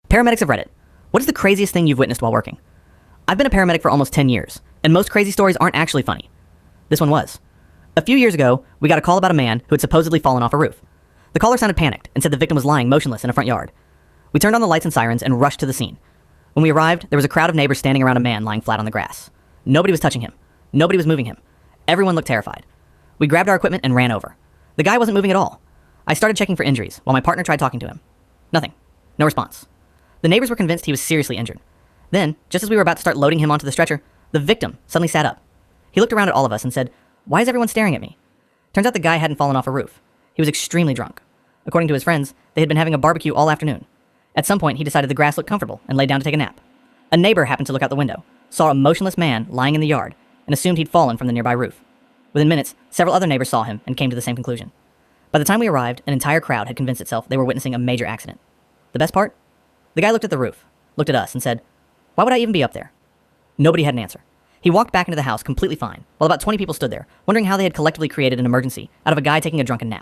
Paramedics of Reddit. What is the craziest thing you've witnessed while working? I've been a paramedic for almost 10 years, and most crazy stories aren't actually funny. This one was. A few years ago, we got a call about a man who had supposedly fallen off a roof. The caller sounded panicked and said the victim was lying motionless in a front yard. We turned on the lights and sirens and rushed to the scene. When we arrived, there was a crowd of neighbors standing around a man lying flat on the grass. Nobody was touching him. Nobody was moving him. Everyone looked terrified. We grabbed our equipment and ran over. The guy wasn't moving at all. I started checking for injuries while my partner tried talking to him. Nothing. No response. The neighbors were convinced he was seriously injured. Then, just as we were about to start loading him onto the stretcher, the victim suddenly sat up. He looked around at all of us and said, "Why is everyone staring at me?" Turns out the guy hadn't fallen off a roof. He was extremely drunk. According to his friends, they had been having a barbecue all afternoon. At some point, he decided the grass looked comfortable and lay down to take a nap. A neighbor happened to look out the window, saw a motionless man lying in the yard, and assumed he'd fallen from the nearby roof. Within minutes, several other neighbors saw him and came to the same conclusion. By the time we arrived, an entire crowd had convinced itself they were witnessing a major accident. The best part? The guy looked at the roof, looked at us, and said, "Why would I even be up there?" Nobody had an answer. He walked back into the house completely fine, while about 20 people stood there, wondering how they had collectively created an emergency out of a guy taking a drunken nap.